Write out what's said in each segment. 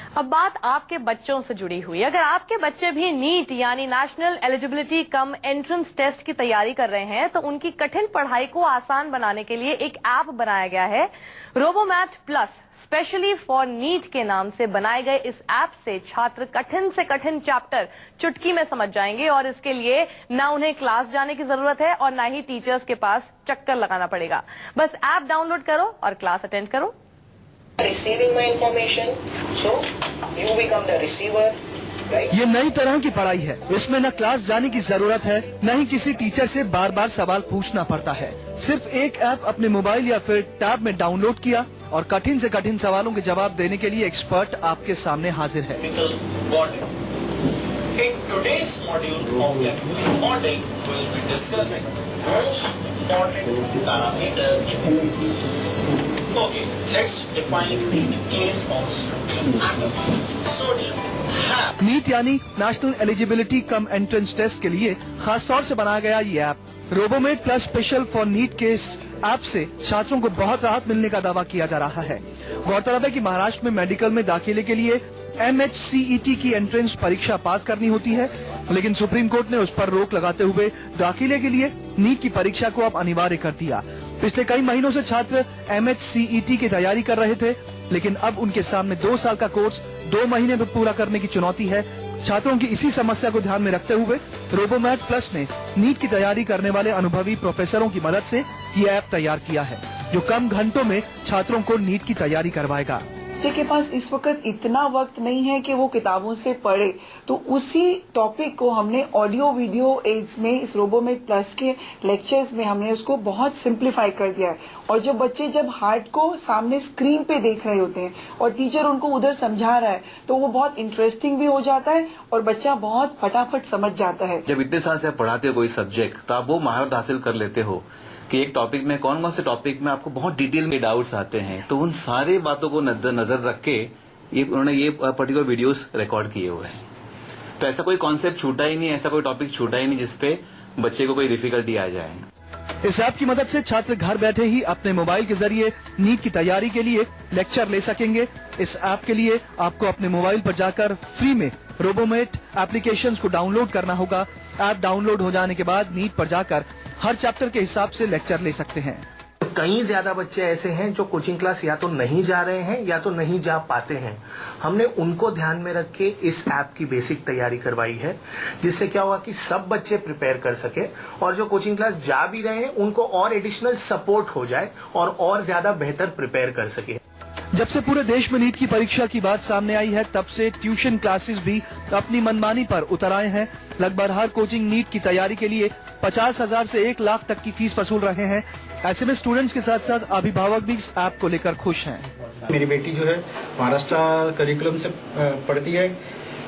अब बात आपके बच्चों से जुड़ी हुई। अगर आपके बच्चे भी नीट यानी national eligibility cum entrance test की तैयारी कर रहे हैं तो उनकी कठिन पढ़ाई को आसान बनाने के लिए एक ऐप बनाया गया है रोबोमैट प्लस। स्पेशली फॉर नीट के नाम से बनाए गए इस ऐप से छात्र कठिन से कठिन चैप्टर चुटकी में समझ जाएंगे और इसके लिए ना उन्हें क्लास जाने की जरूरत है और ना ही टीचर्स के पास चक्कर लगाना पड़ेगा। बस ऐप डाउनलोड करो और क्लास अटेंड करो। Receiving my information, so you become the receiver, right? ये नई तरह की पढ़ाई है। इसमें न क्लास जाने की जरूरत है, न ही किसी टीचर से बार बार सवाल पूछना पड़ता है। सिर्फ एक ऐप अपने मोबाइल या फिर टैब में डाउनलोड किया और कठिन से कठिन सवालों के जवाब देने के लिए एक्सपर्ट आपके सामने हाजिर है। In today's module of technical modeling, we will be discussing most important parameter in Okay, let's define the case of sodium atom. Sodium have NEET यानी national eligibility cum entrance test के लिए खास तौर से बनाया गया ये app Robomate plus special for NEET के इस ऐप से छात्रों को बहुत राहत मिलने का दावा किया जा रहा है। गौरतलब है कि महाराष्ट्र में मेडिकल में दाखिले के लिए MHCET की एंट्रेंस परीक्षा पास करनी होती है, लेकिन सुप्रीम कोर्ट ने उस पर रोक लगाते हुए दाखिले के लिए नीट की परीक्षा को अब अनिवार्य कर दिया। पिछले कई महीनों से छात्र MHCET की तैयारी कर रहे थे, लेकिन अब उनके सामने 2 साल का कोर्स 2 महीने में पूरा करने की चुनौती है। छात्रों की इसी समस्या को ध्यान में रखते हुए रोबोमैट प्लस ने नीट की तैयारी करने वाले अनुभवी प्रोफेसरों की मदद से ये ऐप तैयार किया है, जो कम घंटों में छात्रों को नीट की तैयारी करवाएगा। बच्चे के पास इस वक्त इतना वक्त नहीं है कि वो किताबों से पढ़े, तो उसी टॉपिक को हमने ऑडियो वीडियो एड्स में इस रोबोमेट प्लस के लेक्चर्स में हमने उसको बहुत सिंप्लीफाई कर दिया है। और जो बच्चे जब हार्ड को सामने स्क्रीन पे देख रहे होते हैं और टीचर उनको उधर समझा रहा है तो वो बहुत इंटरेस्टिंग भी हो जाता है और बच्चा बहुत फटाफट समझ जाता है। जब इतने साल से आप पढ़ाते हो कोई सब्जेक्ट तो आप वो महारत हासिल कर लेते हो कि एक टॉपिक में कौन कौन से टॉपिक में आपको बहुत डिटेल में डाउट्स आते हैं, तो उन सारे बातों को नजर रख के उन्होंने ये पर्टिकुलर वीडियोस रिकॉर्ड किए हुए हैं। तो ऐसा कोई कॉन्सेप्ट छूटा ही नहीं, ऐसा कोई टॉपिक छूटा ही नहीं जिसपे बच्चे को कोई डिफिकल्टी आ जाए। इस ऐप की मदद से छात्र घर बैठे ही अपने मोबाइल के जरिए नीट की तैयारी के लिए लेक्चर ले सकेंगे। इस ऐप के लिए आपको अपने मोबाइल पर जाकर फ्री में रोबोमेट एप्लीकेशंस को डाउनलोड करना होगा। ऐप डाउनलोड हो जाने के बाद नीट पर जाकर हर चैप्टर के हिसाब से लेक्चर ले सकते हैं। कई ज्यादा बच्चे ऐसे हैं जो कोचिंग क्लास या तो नहीं जा रहे हैं या तो नहीं जा पाते हैं। हमने उनको ध्यान में रख के इस ऐप की बेसिक तैयारी करवाई है, जिससे क्या हुआ कि सब बच्चे प्रिपेयर कर सके और जो कोचिंग क्लास जा भी रहे हैं उनको और एडिशनल सपोर्ट हो जाए और ज्यादा बेहतर प्रिपेयर कर सके। जब से पूरे देश में नीट की परीक्षा की बात सामने आई है, तब से ट्यूशन क्लासेस भी अपनी मनमानी पर उतर आए हैं। लगभग हर कोचिंग नीट की तैयारी के लिए 50,000 से 1 लाख तक की फीस वसूल रहे हैं। ऐसे में स्टूडेंट्स के साथ साथ अभिभावक भी इस ऐप को लेकर खुश हैं। मेरी बेटी जो है महाराष्ट्र करिकुलम से पढ़ती है,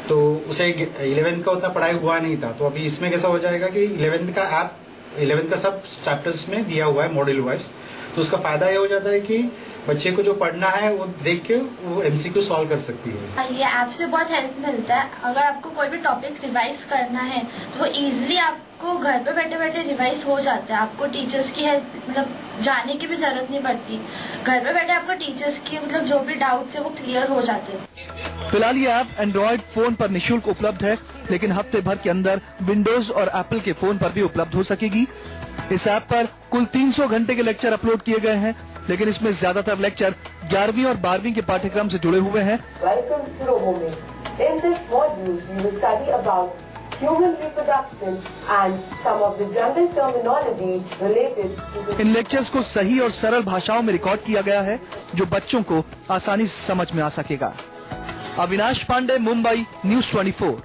तो उसे 11th का उतना पढ़ाई हुआ नहीं था, तो अभी इसमें कैसा हो जाएगा कि 11th का ऐप 11th का सब चैप्टर्स में दिया हुआ है मॉड्यूल वाइज, तो उसका फायदा ये हो जाता है कि बच्चे को जो पढ़ना है वो देख के वो MCQ सॉल्व कर सकती है। ये ऐप से बहुत हेल्प मिलता है। अगर आपको कोई भी टॉपिक रिवाइज करना है तो वो इजीली आपको घर पे बैठे बैठे रिवाइज हो जाता है। आपको टीचर्स की हेल्प मतलब जाने की भी जरूरत नहीं पड़ती। घर पे बैठे आपको टीचर्स की मतलब जो भी डाउट्स है वो क्लियर हो जाते हैं। फिलहाल ये ऐप एंड्रॉइड फोन पर निःशुल्क उपलब्ध है, लेकिन हफ्ते भर के अंदर विंडोज और एप्पल के फोन पर भी उपलब्ध हो सकेगी। इस ऐप पर कुल 300 घंटे के लेक्चर अपलोड किए गए हैं, लेकिन इसमें ज्यादातर लेक्चर 11वीं और 12वीं के पाठ्यक्रम से जुड़े हुए हैं। इन लेक्चर्स को सही और सरल भाषाओं में रिकॉर्ड किया गया है, जो बच्चों को आसानी से समझ में आ सकेगा। अविनाश पांडे, मुंबई, न्यूज़ 24।